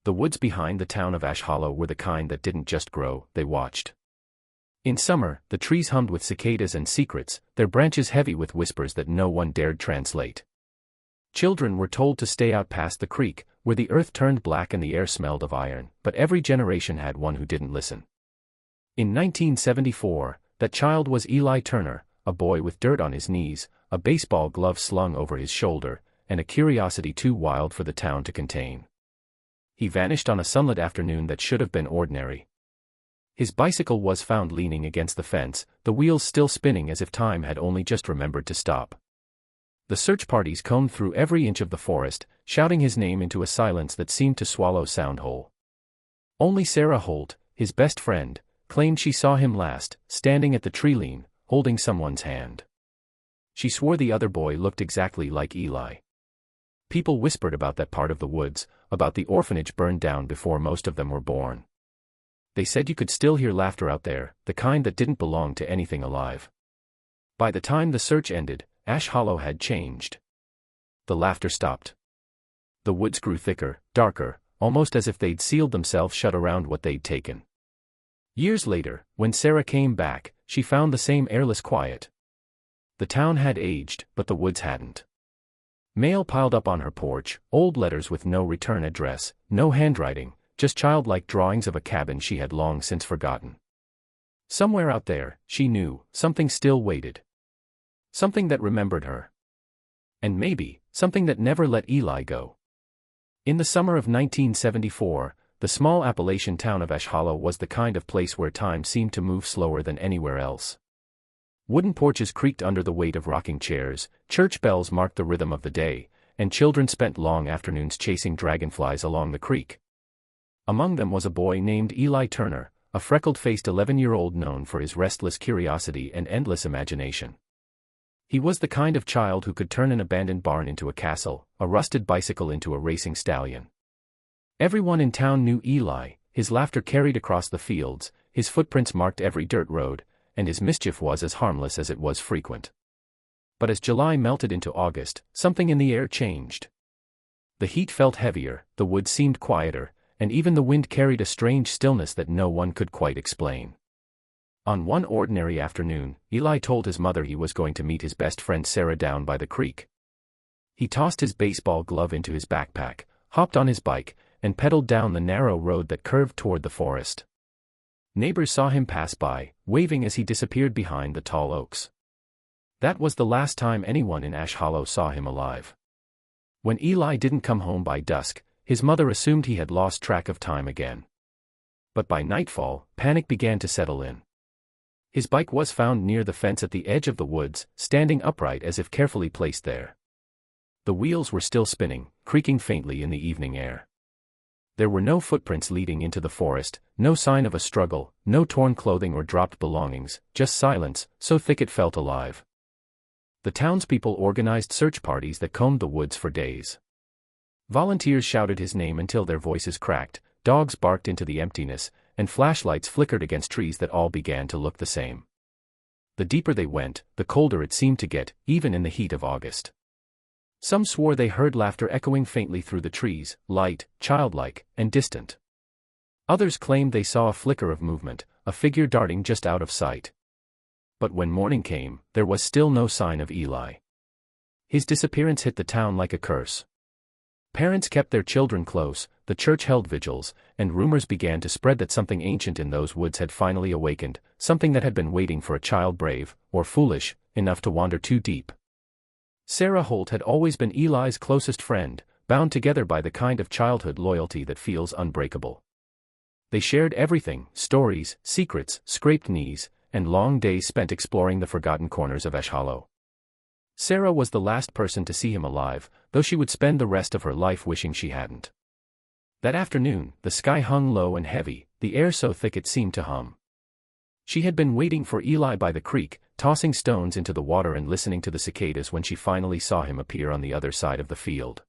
The woods behind the town of Ash Hollow were the kind that didn't just grow, they watched. In summer, the trees hummed with cicadas and secrets, their branches heavy with whispers that no one dared translate. Children were told to stay out past the creek, where the earth turned black and the air smelled of iron, but every generation had one who didn't listen. In 1974, that child was Eli Turner, a boy with dirt on his knees, a baseball glove slung over his shoulder, and a curiosity too wild for the town to contain. He vanished on a sunlit afternoon that should have been ordinary. His bicycle was found leaning against the fence, the wheels still spinning as if time had only just remembered to stop. The search parties combed through every inch of the forest, shouting his name into a silence that seemed to swallow sound whole. Only Sarah Holt, his best friend, claimed she saw him last, standing at the tree lean, holding someone's hand. She swore the other boy looked exactly like Eli. People whispered about that part of the woods, about the orphanage burned down before most of them were born. They said you could still hear laughter out there, the kind that didn't belong to anything alive. By the time the search ended, Ash Hollow had changed. The laughter stopped. The woods grew thicker, darker, almost as if they'd sealed themselves shut around what they'd taken. Years later, when Sarah came back, she found the same airless quiet. The town had aged, but the woods hadn't. Mail piled up on her porch, old letters with no return address, no handwriting, just childlike drawings of a cabin she had long since forgotten. Somewhere out there, she knew, something still waited. Something that remembered her. And maybe, something that never let Eli go. In the summer of 1974, the small Appalachian town of Ash Hollow was the kind of place where time seemed to move slower than anywhere else. Wooden porches creaked under the weight of rocking chairs, church bells marked the rhythm of the day, and children spent long afternoons chasing dragonflies along the creek. Among them was a boy named Eli Turner, a freckle-faced 11-year-old known for his restless curiosity and endless imagination. He was the kind of child who could turn an abandoned barn into a castle, a rusted bicycle into a racing stallion. Everyone in town knew Eli, his laughter carried across the fields, his footprints marked every dirt road, and his mischief was as harmless as it was frequent. But as July melted into August, something in the air changed. The heat felt heavier, the woods seemed quieter, and even the wind carried a strange stillness that no one could quite explain. On one ordinary afternoon, Eli told his mother he was going to meet his best friend Sarah down by the creek. He tossed his baseball glove into his backpack, hopped on his bike, and pedaled down the narrow road that curved toward the forest. Neighbors saw him pass by, waving as he disappeared behind the tall oaks. That was the last time anyone in Ash Hollow saw him alive. When Eli didn't come home by dusk, his mother assumed he had lost track of time again. But by nightfall, panic began to settle in. His bike was found near the fence at the edge of the woods, standing upright as if carefully placed there. The wheels were still spinning, creaking faintly in the evening air. There were no footprints leading into the forest, no sign of a struggle, no torn clothing or dropped belongings, just silence, so thick it felt alive. The townspeople organized search parties that combed the woods for days. Volunteers shouted his name until their voices cracked, dogs barked into the emptiness, and flashlights flickered against trees that all began to look the same. The deeper they went, the colder it seemed to get, even in the heat of August. Some swore they heard laughter echoing faintly through the trees, light, childlike, and distant. Others claimed they saw a flicker of movement, a figure darting just out of sight. But when morning came, there was still no sign of Eli. His disappearance hit the town like a curse. Parents kept their children close, the church held vigils, and rumors began to spread that something ancient in those woods had finally awakened, something that had been waiting for a child brave, or foolish, enough to wander too deep. Sarah Holt had always been Eli's closest friend, bound together by the kind of childhood loyalty that feels unbreakable. They shared everything, stories, secrets, scraped knees, and long days spent exploring the forgotten corners of Ash Hollow. Sarah was the last person to see him alive, though she would spend the rest of her life wishing she hadn't. That afternoon, the sky hung low and heavy, the air so thick it seemed to hum. She had been waiting for Eli by the creek, tossing stones into the water and listening to the cicadas when she finally saw him appear on the other side of the field.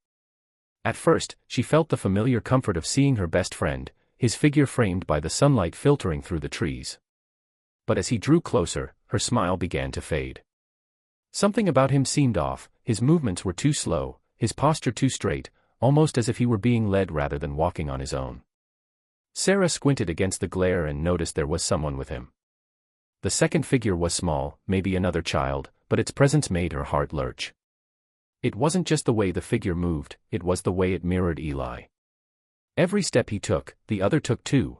At first, she felt the familiar comfort of seeing her best friend, his figure framed by the sunlight filtering through the trees. But as he drew closer, her smile began to fade. Something about him seemed off, his movements were too slow, his posture too straight, almost as if he were being led rather than walking on his own. Sarah squinted against the glare and noticed there was someone with him. The second figure was small, maybe another child, but its presence made her heart lurch. It wasn't just the way the figure moved, it was the way it mirrored Eli. Every step he took, the other took too.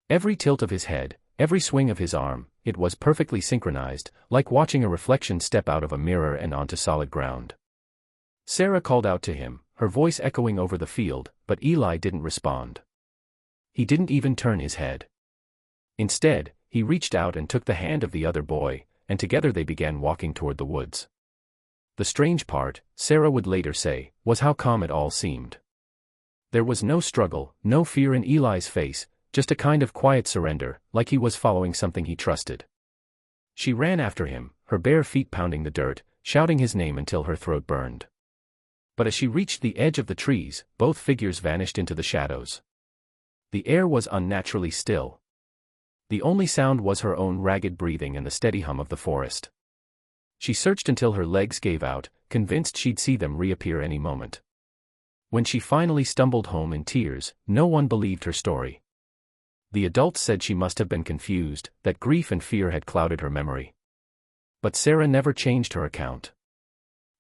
Every tilt of his head, every swing of his arm, it was perfectly synchronized, like watching a reflection step out of a mirror and onto solid ground. Sarah called out to him, her voice echoing over the field, but Eli didn't respond. He didn't even turn his head. Instead, he reached out and took the hand of the other boy, and together they began walking toward the woods. The strange part, Sarah would later say, was how calm it all seemed. There was no struggle, no fear in Eli's face, just a kind of quiet surrender, like he was following something he trusted. She ran after him, her bare feet pounding the dirt, shouting his name until her throat burned. But as she reached the edge of the trees, both figures vanished into the shadows. The air was unnaturally still. The only sound was her own ragged breathing and the steady hum of the forest. She searched until her legs gave out, convinced she'd see them reappear any moment. When she finally stumbled home in tears, no one believed her story. The adults said she must have been confused, that grief and fear had clouded her memory. But Sarah never changed her account.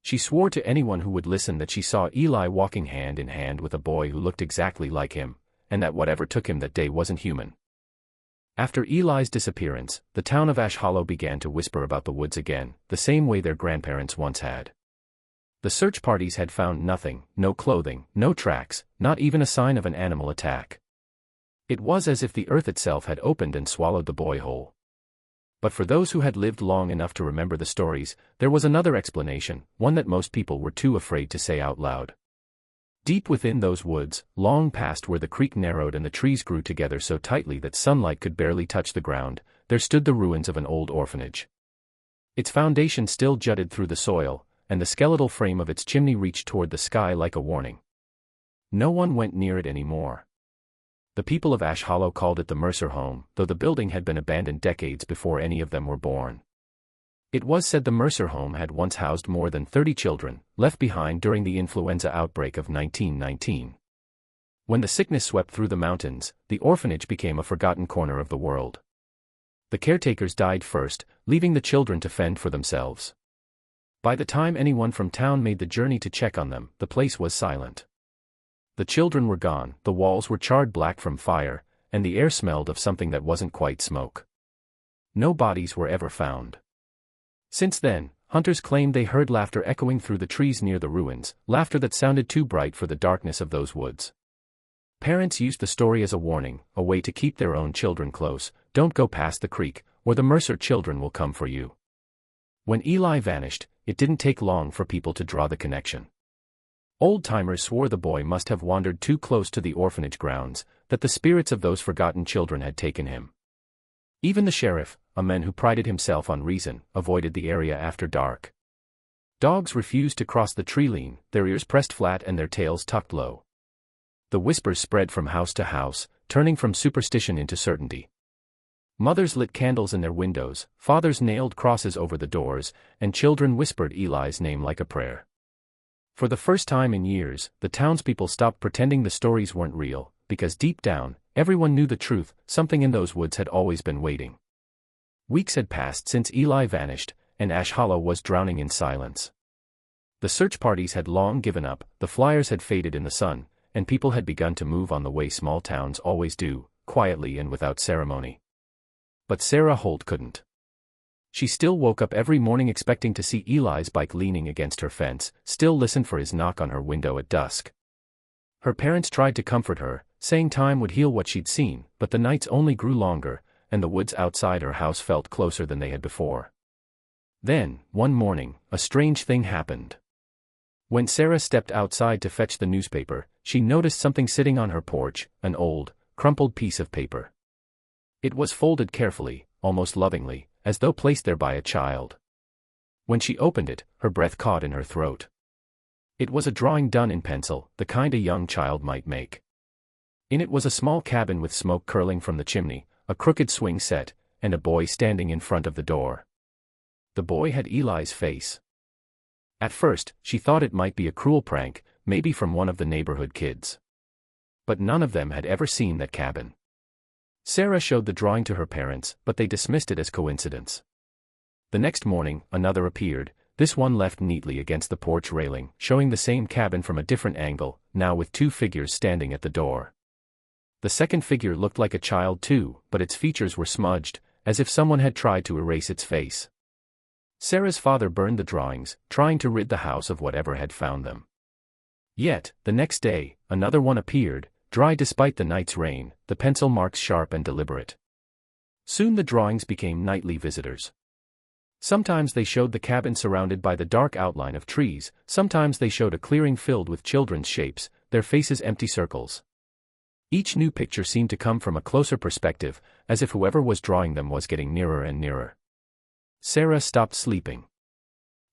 She swore to anyone who would listen that she saw Eli walking hand in hand with a boy who looked exactly like him, and that whatever took him that day wasn't human. After Eli's disappearance, the town of Ash Hollow began to whisper about the woods again, the same way their grandparents once had. The search parties had found nothing, no clothing, no tracks, not even a sign of an animal attack. It was as if the earth itself had opened and swallowed the boy whole. But for those who had lived long enough to remember the stories, there was another explanation, one that most people were too afraid to say out loud. Deep within those woods, long past where the creek narrowed and the trees grew together so tightly that sunlight could barely touch the ground, there stood the ruins of an old orphanage. Its foundation still jutted through the soil, and the skeletal frame of its chimney reached toward the sky like a warning. No one went near it anymore. The people of Ash Hollow called it the Mercer home, though the building had been abandoned decades before any of them were born. It was said the Mercer home had once housed more than 30 children, left behind during the influenza outbreak of 1919. When the sickness swept through the mountains, the orphanage became a forgotten corner of the world. The caretakers died first, leaving the children to fend for themselves. By the time anyone from town made the journey to check on them, the place was silent. The children were gone, the walls were charred black from fire, and the air smelled of something that wasn't quite smoke. No bodies were ever found. Since then, hunters claimed they heard laughter echoing through the trees near the ruins, laughter that sounded too bright for the darkness of those woods. Parents used the story as a warning, a way to keep their own children close. Don't go past the creek, or the Mercer children will come for you. When Eli vanished, it didn't take long for people to draw the connection. Old-timers swore the boy must have wandered too close to the orphanage grounds, that the spirits of those forgotten children had taken him. Even the sheriff, a man who prided himself on reason, avoided the area after dark. Dogs refused to cross the tree line, their ears pressed flat and their tails tucked low. The whispers spread from house to house, turning from superstition into certainty. Mothers lit candles in their windows, fathers nailed crosses over the doors, and children whispered Eli's name like a prayer. For the first time in years, the townspeople stopped pretending the stories weren't real, because deep down, everyone knew the truth, something in those woods had always been waiting. Weeks had passed since Eli vanished, and Ash Hollow was drowning in silence. The search parties had long given up, the flyers had faded in the sun, and people had begun to move on the way small towns always do, quietly and without ceremony. But Sarah Holt couldn't. She still woke up every morning expecting to see Eli's bike leaning against her fence, still listened for his knock on her window at dusk. Her parents tried to comfort her, saying time would heal what she'd seen, but the nights only grew longer, and the woods outside her house felt closer than they had before. Then, one morning, a strange thing happened. When Sarah stepped outside to fetch the newspaper, she noticed something sitting on her porch, an old, crumpled piece of paper. It was folded carefully, almost lovingly, as though placed there by a child. When she opened it, her breath caught in her throat. It was a drawing done in pencil, the kind a young child might make. In it was a small cabin with smoke curling from the chimney, a crooked swing set, and a boy standing in front of the door. The boy had Eli's face. At first, she thought it might be a cruel prank, maybe from one of the neighborhood kids. But none of them had ever seen that cabin. Sarah showed the drawing to her parents, but they dismissed it as coincidence. The next morning, another appeared, this one left neatly against the porch railing, showing the same cabin from a different angle, now with two figures standing at the door. The second figure looked like a child too, but its features were smudged, as if someone had tried to erase its face. Sarah's father burned the drawings, trying to rid the house of whatever had found them. Yet, the next day, another one appeared, dry despite the night's rain, the pencil marks sharp and deliberate. Soon the drawings became nightly visitors. Sometimes they showed the cabin surrounded by the dark outline of trees, sometimes they showed a clearing filled with children's shapes, their faces empty circles. Each new picture seemed to come from a closer perspective, as if whoever was drawing them was getting nearer and nearer. Sarah stopped sleeping.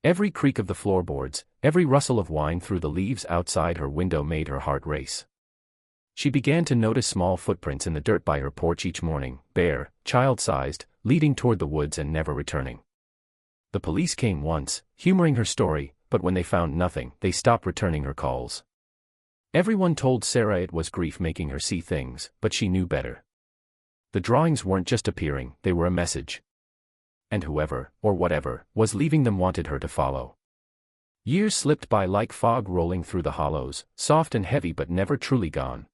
Every creak of the floorboards, every rustle of wine through the leaves outside her window made her heart race. She began to notice small footprints in the dirt by her porch each morning, bare, child-sized, leading toward the woods and never returning. The police came once, humoring her story, but when they found nothing, they stopped returning her calls. Everyone told Sarah it was grief making her see things, but she knew better. The drawings weren't just appearing, they were a message. And whoever, or whatever, was leaving them wanted her to follow. Years slipped by like fog rolling through the hollows, soft and heavy but never truly gone.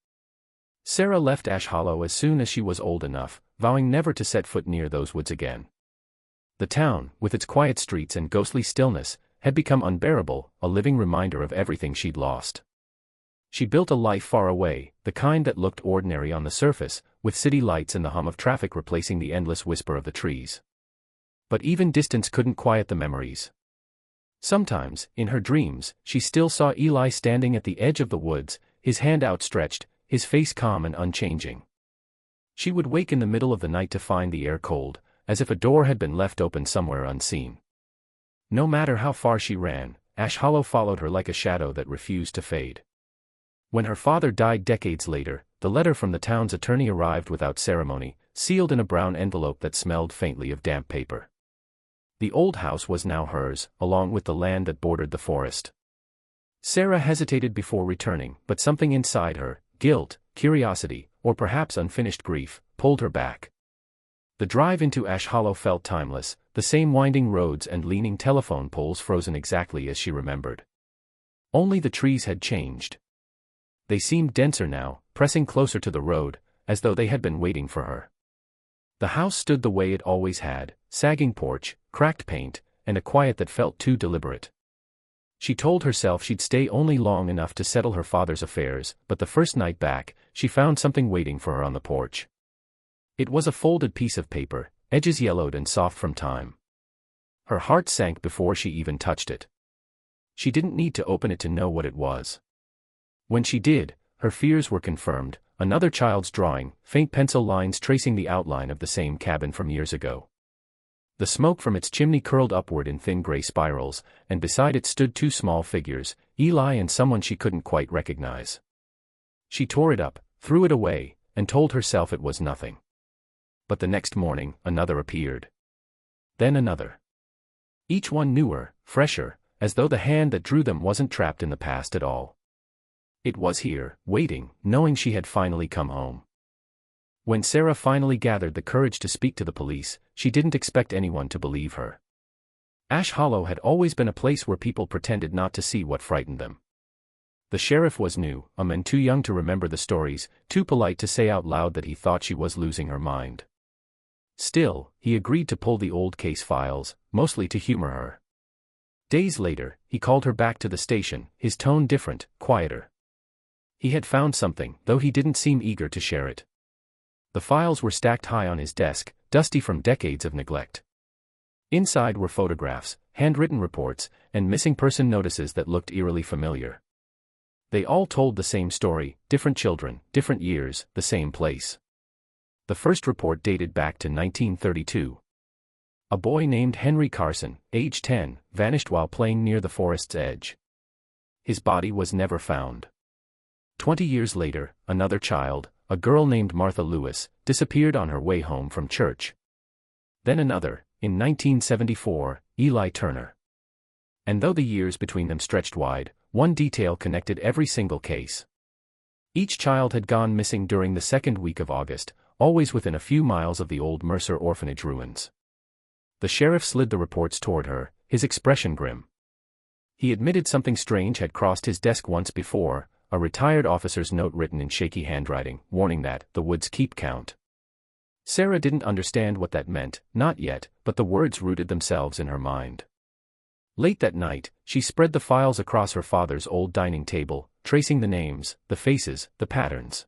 Sarah left Ash Hollow as soon as she was old enough, vowing never to set foot near those woods again. The town, with its quiet streets and ghostly stillness, had become unbearable, a living reminder of everything she'd lost. She built a life far away, the kind that looked ordinary on the surface, with city lights and the hum of traffic replacing the endless whisper of the trees. But even distance couldn't quiet the memories. Sometimes, in her dreams, she still saw Eli standing at the edge of the woods, his hand outstretched, his face calm and unchanging. She would wake in the middle of the night to find the air cold, as if a door had been left open somewhere unseen. No matter how far she ran, Ash Hollow followed her like a shadow that refused to fade. When her father died decades later, the letter from the town's attorney arrived without ceremony, sealed in a brown envelope that smelled faintly of damp paper. The old house was now hers, along with the land that bordered the forest. Sarah hesitated before returning, but something inside her, guilt, curiosity, or perhaps unfinished grief, pulled her back. The drive into Ash Hollow felt timeless, the same winding roads and leaning telephone poles frozen exactly as she remembered. Only the trees had changed. They seemed denser now, pressing closer to the road, as though they had been waiting for her. The house stood the way it always had, sagging porch, cracked paint, and a quiet that felt too deliberate. She told herself she'd stay only long enough to settle her father's affairs, but the first night back, she found something waiting for her on the porch. It was a folded piece of paper, edges yellowed and soft from time. Her heart sank before she even touched it. She didn't need to open it to know what it was. When she did, her fears were confirmed, another child's drawing, faint pencil lines tracing the outline of the same cabin from years ago. The smoke from its chimney curled upward in thin gray spirals, and beside it stood two small figures, Eli and someone she couldn't quite recognize. She tore it up, threw it away, and told herself it was nothing. But the next morning, another appeared. Then another. Each one newer, fresher, as though the hand that drew them wasn't trapped in the past at all. It was here, waiting, knowing she had finally come home. When Sarah finally gathered the courage to speak to the police, she didn't expect anyone to believe her. Ash Hollow had always been a place where people pretended not to see what frightened them. The sheriff was new, a man too young to remember the stories, too polite to say out loud that he thought she was losing her mind. Still, he agreed to pull the old case files, mostly to humor her. Days later, he called her back to the station, his tone different, quieter. He had found something, though he didn't seem eager to share it. The files were stacked high on his desk, dusty from decades of neglect. Inside were photographs, handwritten reports, and missing person notices that looked eerily familiar. They all told the same story, different children, different years, the same place. The first report dated back to 1932. A boy named Henry Carson, age 10, vanished while playing near the forest's edge. His body was never found. 20 years later, another child, a girl named Martha Lewis, disappeared on her way home from church. Then another, in 1974, Eli Turner. And though the years between them stretched wide, one detail connected every single case. Each child had gone missing during the second week of August, always within a few miles of the old Mercer orphanage ruins. The sheriff slid the reports toward her, his expression grim. He admitted something strange had crossed his desk once before, a retired officer's note written in shaky handwriting, warning that the woods keep count. Sarah didn't understand what that meant, not yet, but the words rooted themselves in her mind. Late that night, she spread the files across her father's old dining table, tracing the names, the faces, the patterns.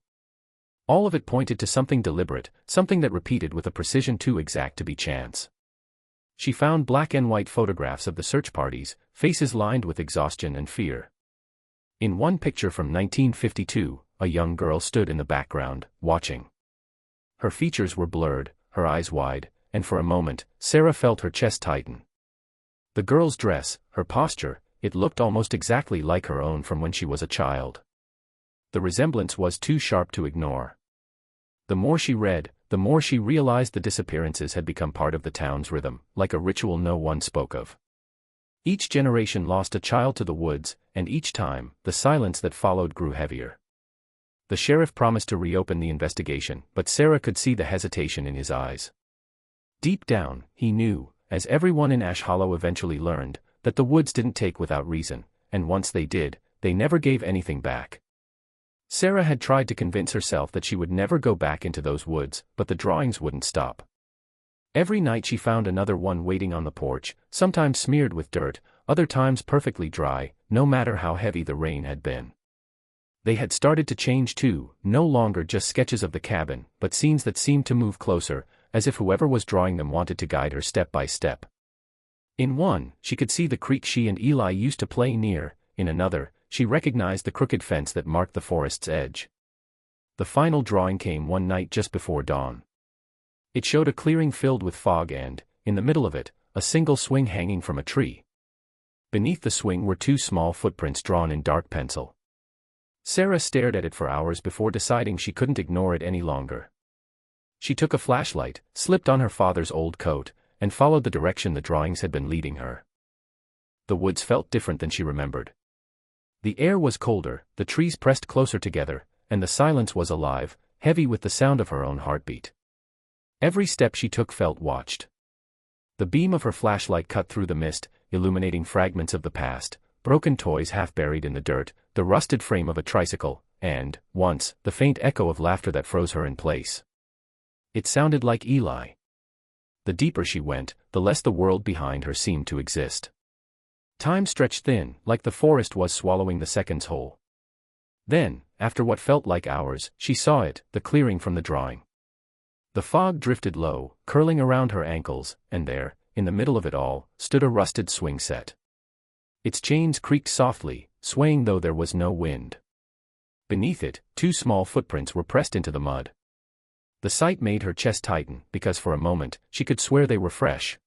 All of it pointed to something deliberate, something that repeated with a precision too exact to be chance. She found black and white photographs of the search parties, faces lined with exhaustion and fear. In one picture from 1952, a young girl stood in the background, watching. Her features were blurred, her eyes wide, and for a moment, Sarah felt her chest tighten. The girl's dress, her posture, it looked almost exactly like her own from when she was a child. The resemblance was too sharp to ignore. The more she read, the more she realized the disappearances had become part of the town's rhythm, like a ritual no one spoke of. Each generation lost a child to the woods, and each time, the silence that followed grew heavier. The sheriff promised to reopen the investigation, but Sarah could see the hesitation in his eyes. Deep down, he knew, as everyone in Ash Hollow eventually learned, that the woods didn't take without reason, and once they did, they never gave anything back. Sarah had tried to convince herself that she would never go back into those woods, but the drawings wouldn't stop. Every night she found another one waiting on the porch, sometimes smeared with dirt, other times perfectly dry, no matter how heavy the rain had been. They had started to change too, no longer just sketches of the cabin, but scenes that seemed to move closer, as if whoever was drawing them wanted to guide her step by step. In one, she could see the creek she and Eli used to play near, in another, she recognized the crooked fence that marked the forest's edge. The final drawing came one night just before dawn. It showed a clearing filled with fog and, in the middle of it, a single swing hanging from a tree. Beneath the swing were two small footprints drawn in dark pencil. Sarah stared at it for hours before deciding she couldn't ignore it any longer. She took a flashlight, slipped on her father's old coat, and followed the direction the drawings had been leading her. The woods felt different than she remembered. The air was colder, the trees pressed closer together, and the silence was alive, heavy with the sound of her own heartbeat. Every step she took felt watched. The beam of her flashlight cut through the mist, illuminating fragments of the past, broken toys half buried in the dirt, the rusted frame of a tricycle, and, once, the faint echo of laughter that froze her in place. It sounded like Eli. The deeper she went, the less the world behind her seemed to exist. Time stretched thin, like the forest was swallowing the seconds whole. Then, after what felt like hours, she saw it, the clearing from the drawing. The fog drifted low, curling around her ankles, and there, in the middle of it all, stood a rusted swing set. Its chains creaked softly, swaying though there was no wind. Beneath it, two small footprints were pressed into the mud. The sight made her chest tighten, because for a moment, she could swear they were fresh.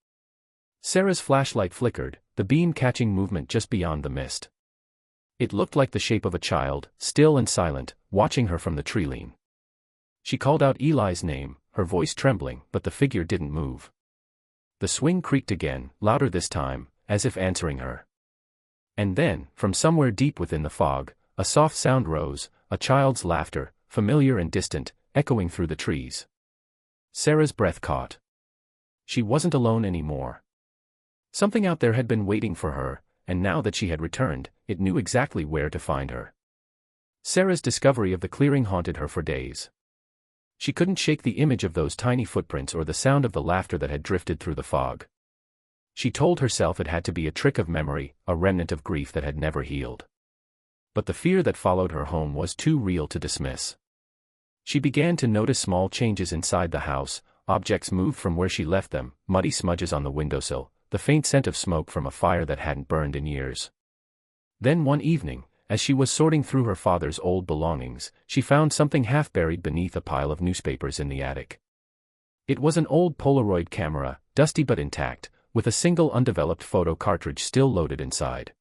Sarah's flashlight flickered, the beam catching movement just beyond the mist. It looked like the shape of a child, still and silent, watching her from the tree lean. She called out Eli's name, her voice trembling, but the figure didn't move. The swing creaked again, louder this time, as if answering her. And then, from somewhere deep within the fog, a soft sound rose, a child's laughter, familiar and distant, echoing through the trees. Sarah's breath caught. She wasn't alone anymore. Something out there had been waiting for her, and now that she had returned, it knew exactly where to find her. Sarah's discovery of the clearing haunted her for days. She couldn't shake the image of those tiny footprints or the sound of the laughter that had drifted through the fog. She told herself it had to be a trick of memory, a remnant of grief that had never healed. But the fear that followed her home was too real to dismiss. She began to notice small changes inside the house, objects moved from where she left them, muddy smudges on the windowsill, the faint scent of smoke from a fire that hadn't burned in years. Then one evening, as she was sorting through her father's old belongings, she found something half buried beneath a pile of newspapers in the attic. It was an old Polaroid camera, dusty but intact, with a single undeveloped photo cartridge still loaded inside.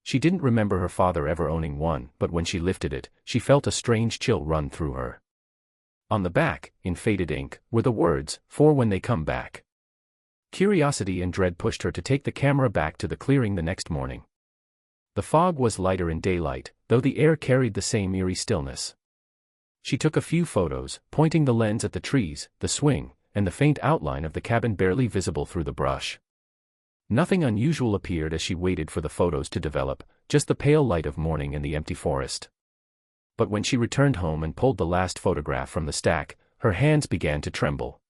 She didn't remember her father ever owning one, but when she lifted it, she felt a strange chill run through her. On the back, in faded ink, were the words, "For when they come back." Curiosity and dread pushed her to take the camera back to the clearing the next morning. The fog was lighter in daylight, though the air carried the same eerie stillness. She took a few photos, pointing the lens at the trees, the swing, and the faint outline of the cabin barely visible through the brush. Nothing unusual appeared as she waited for the photos to develop, just the pale light of morning and the empty forest. But when she returned home and pulled the last photograph from the stack, her hands began to tremble.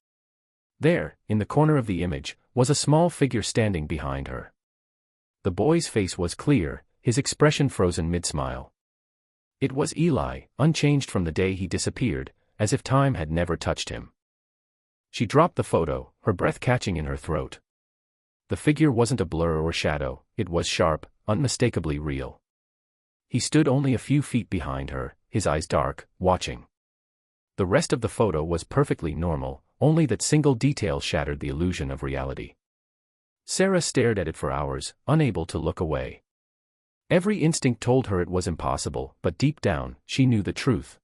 There, in the corner of the image, was a small figure standing behind her. The boy's face was clear, his expression frozen mid-smile. It was Eli, unchanged from the day he disappeared, as if time had never touched him. She dropped the photo, her breath catching in her throat. The figure wasn't a blur or shadow, it was sharp, unmistakably real. He stood only a few feet behind her, his eyes dark, watching. The rest of the photo was perfectly normal, only that single detail shattered the illusion of reality. Sarah stared at it for hours, unable to look away. Every instinct told her it was impossible, but deep down, she knew the truth.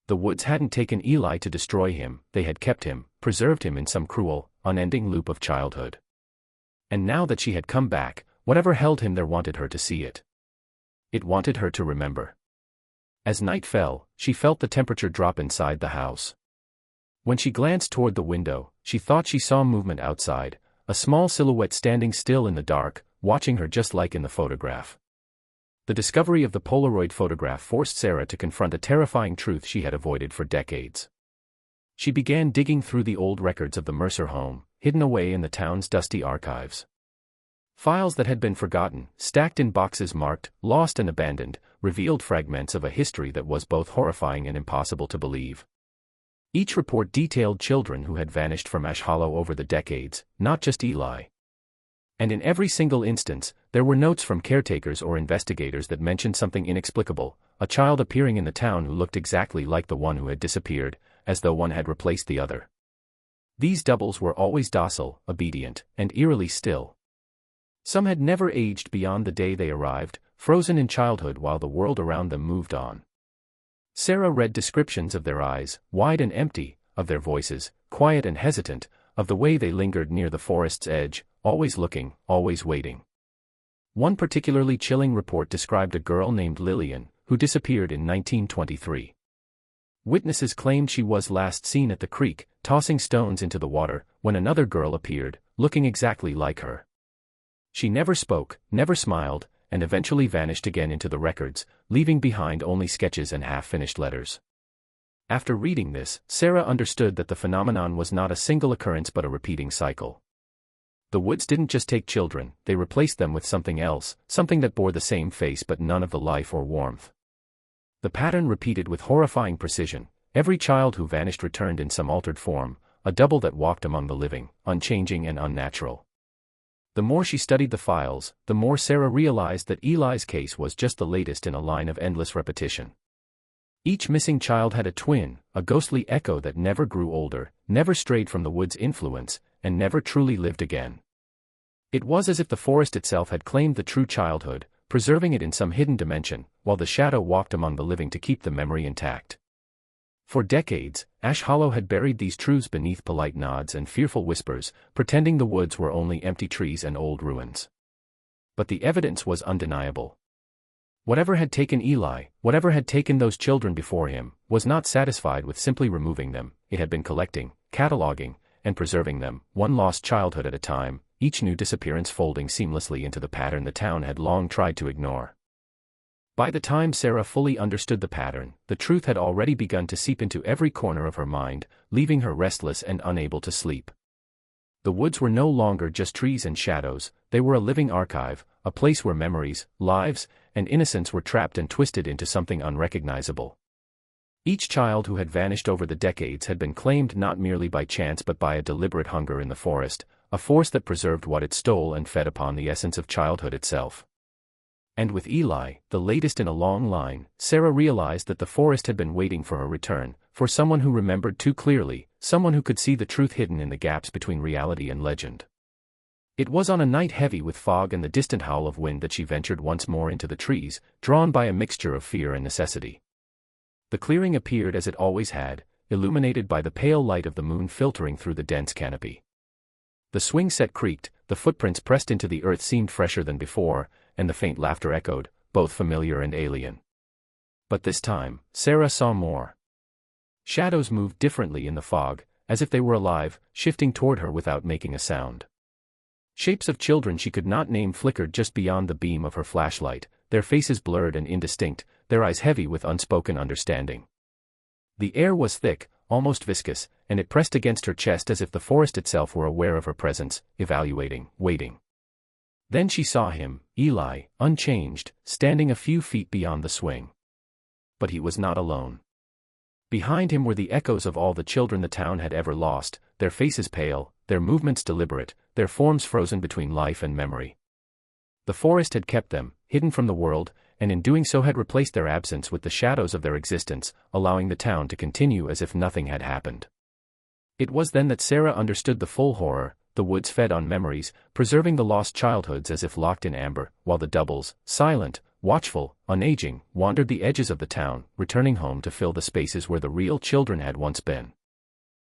The woods hadn't taken Eli to destroy him, they had kept him, preserved him in some cruel, unending loop of childhood. And now that she had come back, whatever held him there wanted her to see it. It wanted her to remember. As night fell, she felt the temperature drop inside the house. When she glanced toward the window, she thought she saw movement outside, a small silhouette standing still in the dark, watching her just like in the photograph. The discovery of the Polaroid photograph forced Sarah to confront a terrifying truth she had avoided for decades. She began digging through the old records of the Mercer home, hidden away in the town's dusty archives. Files that had been forgotten, stacked in boxes marked, lost and abandoned, revealed fragments of a history that was both horrifying and impossible to believe. Each report detailed children who had vanished from Ash Hollow over the decades, not just Eli. And in every single instance, there were notes from caretakers or investigators that mentioned something inexplicable, a child appearing in the town who looked exactly like the one who had disappeared, as though one had replaced the other. These doubles were always docile, obedient, and eerily still. Some had never aged beyond the day they arrived, frozen in childhood while the world around them moved on. Sarah read descriptions of their eyes, wide and empty, of their voices, quiet and hesitant, of the way they lingered near the forest's edge, always looking, always waiting. One particularly chilling report described a girl named Lillian, who disappeared in 1923. Witnesses claimed she was last seen at the creek, tossing stones into the water, when another girl appeared, looking exactly like her. She never spoke, never smiled, and eventually vanished again into the records, leaving behind only sketches and half-finished letters. After reading this, Sarah understood that the phenomenon was not a single occurrence but a repeating cycle. The woods didn't just take children, they replaced them with something else, something that bore the same face but none of the life or warmth. The pattern repeated with horrifying precision. Every child who vanished returned in some altered form, a double that walked among the living, unchanging and unnatural. The more she studied the files, the more Sarah realized that Eli's case was just the latest in a line of endless repetition. Each missing child had a twin, a ghostly echo that never grew older, never strayed from the wood's influence, and never truly lived again. It was as if the forest itself had claimed the true childhood, preserving it in some hidden dimension, while the shadow walked among the living to keep the memory intact. For decades, Ash Hollow had buried these truths beneath polite nods and fearful whispers, pretending the woods were only empty trees and old ruins. But the evidence was undeniable. Whatever had taken Eli, whatever had taken those children before him, was not satisfied with simply removing them. It had been collecting, cataloging, and preserving them, one lost childhood at a time, each new disappearance folding seamlessly into the pattern the town had long tried to ignore. By the time Sarah fully understood the pattern, the truth had already begun to seep into every corner of her mind, leaving her restless and unable to sleep. The woods were no longer just trees and shadows, they were a living archive, a place where memories, lives, and innocence were trapped and twisted into something unrecognizable. Each child who had vanished over the decades had been claimed not merely by chance but by a deliberate hunger in the forest, a force that preserved what it stole and fed upon the essence of childhood itself. And with Eli, the latest in a long line, Sarah realized that the forest had been waiting for her return, for someone who remembered too clearly, someone who could see the truth hidden in the gaps between reality and legend. It was on a night heavy with fog and the distant howl of wind that she ventured once more into the trees, drawn by a mixture of fear and necessity. The clearing appeared as it always had, illuminated by the pale light of the moon filtering through the dense canopy. The swing set creaked, the footprints pressed into the earth seemed fresher than before, and the faint laughter echoed, both familiar and alien. But this time, Sarah saw more. Shadows moved differently in the fog, as if they were alive, shifting toward her without making a sound. Shapes of children she could not name flickered just beyond the beam of her flashlight, their faces blurred and indistinct, their eyes heavy with unspoken understanding. The air was thick, almost viscous, and it pressed against her chest as if the forest itself were aware of her presence, evaluating, waiting. Then she saw him, Eli, unchanged, standing a few feet beyond the swing. But he was not alone. Behind him were the echoes of all the children the town had ever lost, their faces pale, their movements deliberate, their forms frozen between life and memory. The forest had kept them, hidden from the world, and in doing so had replaced their absence with the shadows of their existence, allowing the town to continue as if nothing had happened. It was then that Sarah understood the full horror. The woods fed on memories, preserving the lost childhoods as if locked in amber, while the doubles, silent, watchful, unaging, wandered the edges of the town, returning home to fill the spaces where the real children had once been.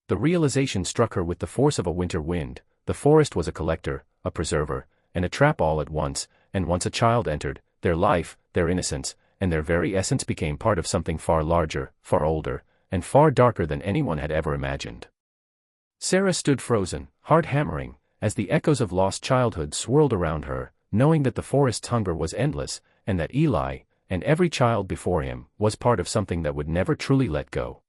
The realization struck her with the force of a winter wind. The forest was a collector, a preserver, and a trap all at once, and once a child entered, their life, their innocence, and their very essence became part of something far larger, far older, and far darker than anyone had ever imagined. Sarah stood frozen, heart hammering, as the echoes of lost childhood swirled around her, knowing that the forest's hunger was endless, and that Eli, and every child before him, was part of something that would never truly let go.